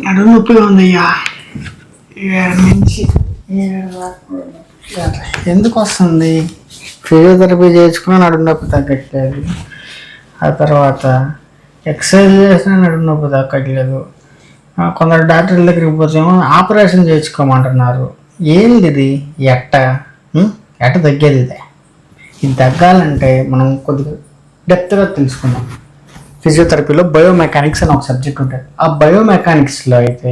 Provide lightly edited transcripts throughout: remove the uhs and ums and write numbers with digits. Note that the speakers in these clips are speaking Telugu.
నడుము నొప్పిగా ఉందయ్యా. నుంచి ఎందుకు వస్తుంది? ఫిజియోథెరపీ చేసుకున్నా నడుము నొప్పి తగ్గట్లేదు. ఆ తర్వాత ఎక్సర్సైజ్ చేసినా నడుము నొప్పి తగ్గట్లేదు. కొందరు డాక్టర్ల దగ్గరికి పోతేమో ఆపరేషన్ చేయించుకోమంటున్నారు. ఏంది ఇది? ఎట్ట తగ్గేది ఇదే? ఇది తగ్గాలంటే మనం కొద్దిగా డెప్త్గా తెలుసుకుందాం. ఫిజియోథెరపీలో బయోమెకానిక్స్ అని ఒక సబ్జెక్ట్ ఉంటుంది. ఆ బయోమెకానిక్స్లో అయితే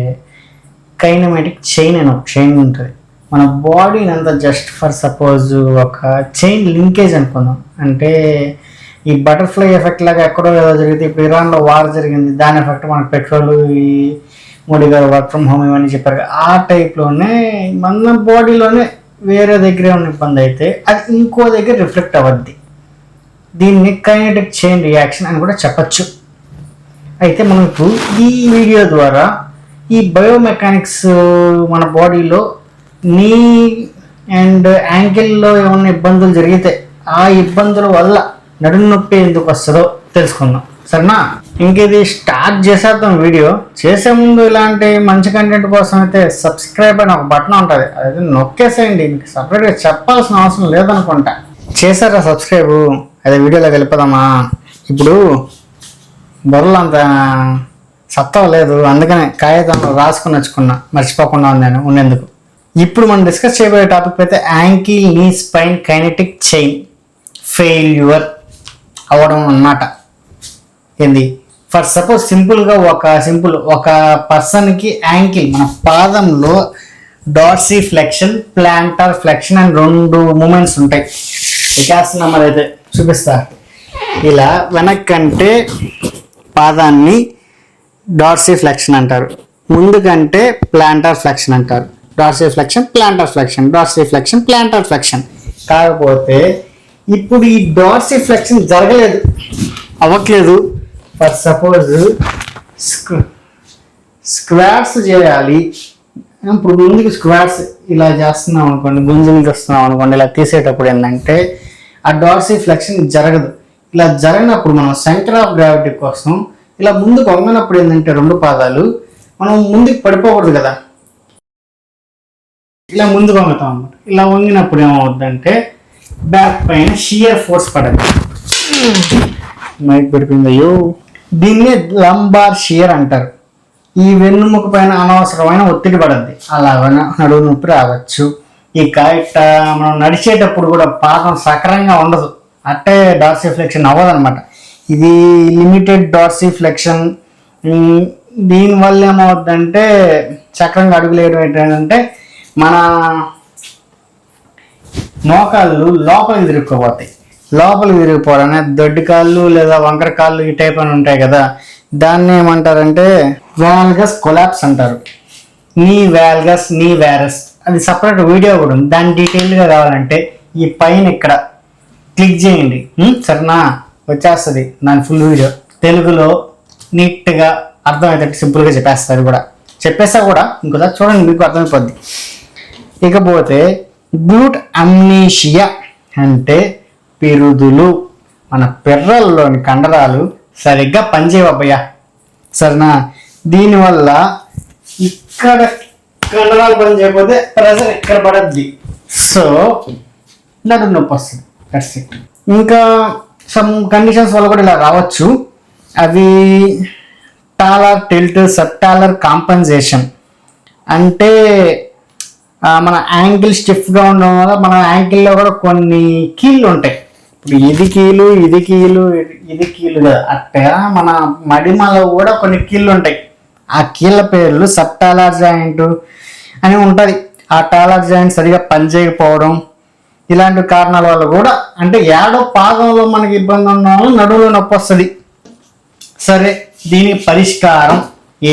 కైనమాటిక్ చైన్ అని ఒక చైన్ ఉంటుంది. మన బాడీని అంతా జస్ట్ ఫర్ సపోజ్ ఒక చైన్ లింకేజ్ అనుకుందాం. అంటే ఈ బటర్ఫ్లై ఎఫెక్ట్ లాగా ఎక్కడో ఏదో జరిగితే, ఇప్పుడు ఇరాన్లో వార్ జరిగింది, దాని ఎఫెక్ట్ మనకు పెట్రోల్, ఈ మోడీ గారు వర్క్ ఫ్రమ్ హోమ్ ఇవన్నీ చెప్పారు. ఆ టైప్లోనే మన బాడీలోనే వేరే దగ్గరే ఉన్న ఇబ్బంది అయితే అది ఇంకో దగ్గర రిఫ్లెక్ట్ అవ్వద్ది. దీన్ని కైనెటిక్ చైన్ రియాక్షన్ అని కూడా చెప్పచ్చు. అయితే మనం ఇప్పుడు ఈ వీడియో ద్వారా ఈ బయోమెకానిక్స్ మన బాడీలో నీ అండ్ యాంకిల్లో ఏమన్నా ఇబ్బందులు జరిగితే ఆ ఇబ్బందుల వల్ల నడుము నొప్పి ఎందుకు వస్తుందో తెలుసుకుందాం, సరేనా? ఇంకేది స్టార్ట్ చేసేద్దాం. వీడియో చేసే ముందు ఇలాంటి మంచి కంటెంట్ కోసం అయితే సబ్స్క్రైబ్ అని ఒక బటన్ ఉంటుంది, అది నొక్కేసేయండి. మీకు సపరేట్గా చెప్పాల్సిన అవసరం లేదనుకుంటా. చేశారా సబ్స్క్రైబ్? అదే వీడియోలోకి వెళ్ళిపోదామా? ఇప్పుడు బొర్రలు అంత సత్తం లేదు, అందుకనే కాగితంలో రాసుకుని వచ్చుకున్నా, మర్చిపోకుండా ఉన్నాను ఉండేందుకు. ఇప్పుడు మనం డిస్కస్ చేయబోయే టాపిక్ అయితే యాంకిల్ నీ స్పైన్ కైనెటిక్ చైన్ ఫెయిల్యూర్ అవ్వడం అన్నమాట. ఏంది? ఫర్ సపోజ్ సింపుల్గా ఒక పర్సన్కి యాంకిల్ మన పాదంలో డార్సీ ఫ్లెక్షన్, ప్లాంటార్ ఫ్లెక్షన్ అని 2 మూమెంట్స్ ఉంటాయి. వికాసం మరి అయితే చూపిస్తా. ఇలా వెనక్కంటే పాదాన్ని డార్సీ ఫ్లెక్షన్ అంటారు, ముందుకంటే ప్లాంటార్ ఫ్లెక్షన్ అంటారు. Dorsey flexion, planter flexion, Dorsey flexion, planter flexion. కాకపోతే ఇప్పుడు ఈ డార్సీ ఫ్లెక్షన్ అవ్వట్లేదు. ఫర్ సపోజ్ స్క్వాట్స్ చేయాలి. ఇప్పుడు ముందుకు స్క్వాట్స్ ఇలా చేస్తున్నాం అనుకోండి, గుంజునికి వస్తున్నాం అనుకోండి, ఇలా తీసేటప్పుడు ఏంటంటే ఆ డార్సీ ఫ్లెక్షన్ జరగదు. ఇలా జరిగినప్పుడు మనం సెంటర్ ఆఫ్ గ్రావిటీ కోసం ఇలా ముందుకు వంగినప్పుడు ఏంటంటే 2 పాదాలు మనం ముందుకు పడిపోకూడదు కదా, ఇలా ముందుకు వంగుతాం అన్నమాట. ఇలా వంగినప్పుడు ఏమవుద్దంటే బ్యాక్ పైన షియర్ ఫోర్స్ పడదు. మైక్ పడిపోయింది అయ్యో. దీన్ని లంబార్ షియర్ అంటారు. ఈ వెన్నుముక పైన అనవసరమైన ఒత్తిడి పడద్ది, అలా నడుము నొప్పి రావచ్చు. ఇక ఇట్ట మనం నడిచేటప్పుడు కూడా పాదం సక్రంగా ఉండదు, అట్టే డార్సీ ఫ్లెక్షన్ అవ్వదు అనమాట. ఇది లిమిటెడ్ డార్సీ ఫ్లెక్షన్. దీనివల్ల ఏమవుద్దంటే చక్రంగా అడుగులేయడం ఏంటంటే మన మోకాళ్ళు లోపలికి తిరిగిపోతాయి. లోపలికి తిరిగిపోవడం దొడ్డి కాళ్ళు లేదా వంకర కాళ్ళు ఈ టైప్ అని ఉంటాయి కదా, దాన్ని ఏమంటారంటే వాల్గస్ కొలాప్స్ అంటారు. నీ వాల్గస్, నీ వారస్, అది సపరేట్ వీడియో కూడా ఉంది. దాని డీటెయిల్గా కావాలంటే ఈ పైన ఇక్కడ క్లిక్ చేయండి, సరేనా? వచ్చేస్తుంది దాని ఫుల్ వీడియో. తెలుగులో నీట్గా అర్థమయ్యేటట్టు సింపుల్గా చెప్పేస్తా కూడా ఇంకోసారి చూడండి, మీకు అర్థమైపోద్ది. ఇకపోతే గ్లూట్ అమ్నీషియా అంటే పిరుదులు. మన పిర్రల్లోని కండరాలు సరిగ్గా పనిచేయవయ్యా, సరేనా? దీనివల్ల ఇక్కడ కండరాలు పనిచేయకపోతే ప్రెజర్ ఇక్కడ పడద్ది, సో నడుము నొప్పి వస్తుంది. That's it. ఇంకా సమ్ కండిషన్స్ వల్ల కూడా ఇలా రావచ్చు. అవి టాలర్ టిల్ట్, సబ్టాలర్ కాంపన్సేషన్. అంటే మన యాంకిల్ స్టిఫ్గా ఉండడం వల్ల మన యాంకిల్లో కూడా కొన్ని కీళ్ళు ఉంటాయి. ఇప్పుడు ఇది కీలు కదా, అట్టే మన మడిమలో కూడా కొన్ని కీళ్ళు ఉంటాయి. ఆ కీళ్ళ పేర్లు సబ్టాలర్ జాయింట్ అని ఉంటుంది. ఆ టాలర్ జాయింట్ సరిగా పనిచేయకపోవడం ఇలాంటి కారణాల వల్ల కూడా, అంటే ఏడో పాదంలో మనకి ఇబ్బంది ఉండడం వల్ల నడుములో నొప్పి వస్తుంది. సరే, దీనికి పరిష్కారం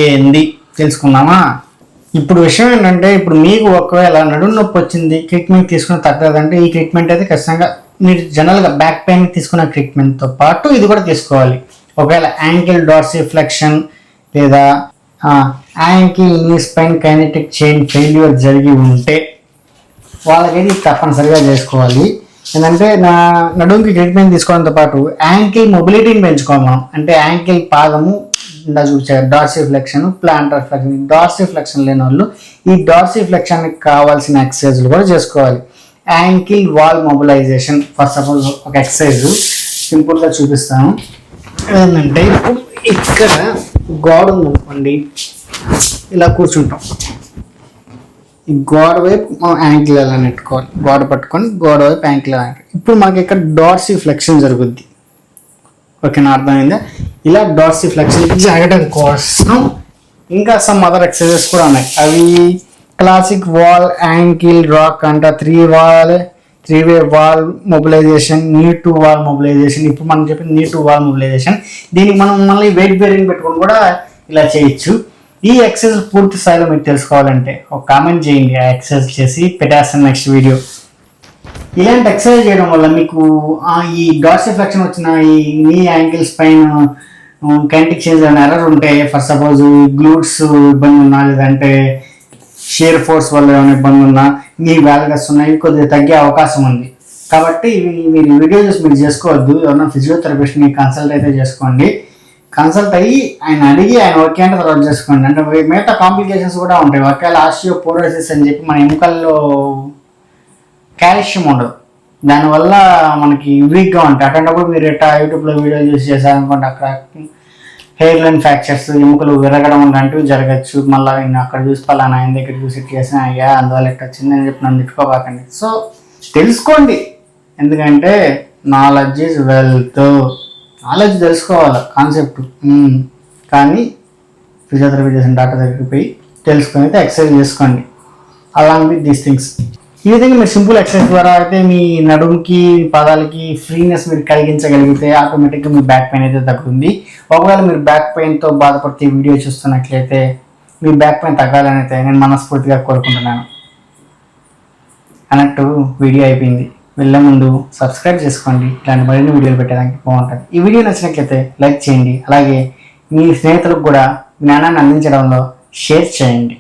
ఏంది తెలుసుకుందామా? ఇప్పుడు విషయం ఏంటంటే, ఇప్పుడు మీకు ఒకవేళ నడుము నొప్పి వచ్చింది, ట్రీట్మెంట్ తీసుకుని తగ్గదంటే ఈ ట్రీట్మెంట్ అయితే ఖచ్చితంగా మీరు జనరల్గా బ్యాక్ పెయిన్ తీసుకున్న ట్రీట్మెంట్తో పాటు ఇది కూడా తీసుకోవాలి. ఒకవేళ యాంకిల్ డార్సీ ఫ్లెక్షన్ లేదా యాంకిల్ నీ స్పైన్ కైనెటిక్ చైన్ ఫెయిల్యూర్ జరిగి ఉంటే వాళ్ళకైతే తప్పనిసరిగా చేసుకోవాలి. ఏంటంటే నడుముకి ట్రీట్మెంట్ తీసుకోవడంతో పాటు యాంకిల్ మొబిలిటీని పెంచుకోవాలి మనం. అంటే యాంకిల్ పాదము ఇందా చూపించారు dorsiflexion, plantar flexion. Dorsiflexion లేని వాళ్ళు ఈ డార్సీ ఫ్లెక్షన్కి కావాల్సిన ఎక్సర్సైజ్లు కూడా చేసుకోవాలి. Ankle wall mobilization for suppose ఒక ఎక్సర్సైజ్ సింపుల్గా చూపిస్తాను. ఏంటంటే ఇప్పుడు ఇక్కడ గోడ ఉందనుకోండి, ఇలా కూర్చుంటాం. ఈ గోడ వైపు మనం యాంకిల్ ఎలా నెట్టుకోవాలి, గోడ పట్టుకొని గోడ వైపు యాంకిల్ ఎలా. ఇప్పుడు మనకి ఇక్కడ డార్సీ ఫ్లెక్షన్ జరుగుద్ది. ఓకేనా, అర్థమైందా? ఇలా డార్సీ ఫ్లెక్షన్ జరగడం కోసం ఇంకా సమ్ అదర్ ఎక్సర్సైజెస్ కూడా ఉన్నాయి. అవి క్లాసిక్ వాల్ యాంకిల్ రాక్ అంట, 3-way wall mobilization, knee to wall mobilization. ఇప్పుడు మనం చెప్పింది నీ టు వాల్ మొబిలైజేషన్. దీనికి మనం మళ్ళీ వెయిట్ బేరింగ్ పెట్టుకొని కూడా ఇలా చేయొచ్చు. ఈ ఎక్సర్సైజ్ పూర్తి స్థాయిలో మీరు తెలుసుకోవాలంటే ఒక కామెంట్ చేయండి, ఆ ఎక్సర్సైజ్ చేసి పెట్టేస్తాను నెక్స్ట్ వీడియో. ఇలాంటి ఎక్సర్సైజ్ చేయడం వల్ల మీకు ఈ డార్సీ ఫ్లెక్షన్ వచ్చిన ఈ నీ యాంకిల్స్ పైన కైనెటిక్ చేంజ్ అనే ఎర్రర్ ఉంటే, ఫర్ సపోజ్ గ్లూట్స్ ఇబ్బంది ఉన్నా, లేదంటే షేర్ ఫోర్స్ వల్ల ఏమైనా ఇబ్బంది ఉన్నా, మీ వ్యాల్గస్ ఉన్నాయి, కొద్దిగా తగ్గే అవకాశం ఉంది. కాబట్టి మీరు వీడియో చూసి మీరు చేసుకోవద్దు. ఎవరైనా ఫిజియోథెరపిస్ట్ని కన్సల్ట్ అయితే చేసుకోండి. కన్సల్ట్ అయ్యి ఆయన అడిగి ఆయన ఓకే అంటే తర్వాత చేసుకోండి. అంటే మిగతా కాంప్లికేషన్స్ కూడా ఉంటాయి. ఒకవేళ ఆస్టియోపోరోసిస్ అని చెప్పి మన ఎముకల్లో కాల్షియం ఉండదు, దానివల్ల మనకి వీక్గా ఉంటాయి. అటువంటిప్పుడు మీరు ఎట్టా యూట్యూబ్లో వీడియోలు చూసి చేశారనుకోండి, అక్కడ హెయిర్ లైన్ ఫ్రాక్చర్స్, ఎముకలు విరగడం లాంటివి జరగచ్చు. మళ్ళీ నేను అక్కడ చూసి పలానా ఆయన దగ్గర చూసి ఇట్లా చేసిన అయ్యా అందువల్ల ఎట్లా వచ్చింది అని చెప్పి నన్ను తిట్టుకోబాకండి. సో తెలుసుకోండి, ఎందుకంటే నాలెడ్జ్ ఈజ్ వెల్త్. నాలెడ్జ్ తెలుసుకోవాలి కాన్సెప్ట్, కానీ ఫిజియోథెరపీ చేసిన డాక్టర్ దగ్గరికి పోయి తెలుసుకొని అయితే ఎక్సర్సైజ్ చేసుకోండి అలాంగ్ విత్ దీస్ థింగ్స్. ఈ విధంగా మీరు సింపుల్ ఎక్సర్సైజ్ ద్వారా అయితే మీ నడుముకి, పాదాలకి ఫ్రీనెస్ మీరు కలిగించగలిగితే ఆటోమేటిక్గా మీ బ్యాక్ పెయిన్ అయితే తగ్గుతుంది. ఒకవేళ మీరు బ్యాక్ పెయిన్తో బాధపడితే వీడియో చూస్తున్నట్లయితే మీ బ్యాక్ పెయిన్ తగ్గాలని అయితే నేను మనస్ఫూర్తిగా కోరుకుంటున్నాను. అన్నట్టు వీడియో అయిపోయింది. వెళ్ళే ముందు సబ్స్క్రైబ్ చేసుకోండి, ఇలాంటి మరిన్ని వీడియోలు పెట్టడానికి బాగుంటుంది. ఈ వీడియో నచ్చినట్లయితే లైక్ చేయండి, అలాగే మీ స్నేహితులకు కూడా జ్ఞానాన్ని అందించడంలో షేర్ చేయండి.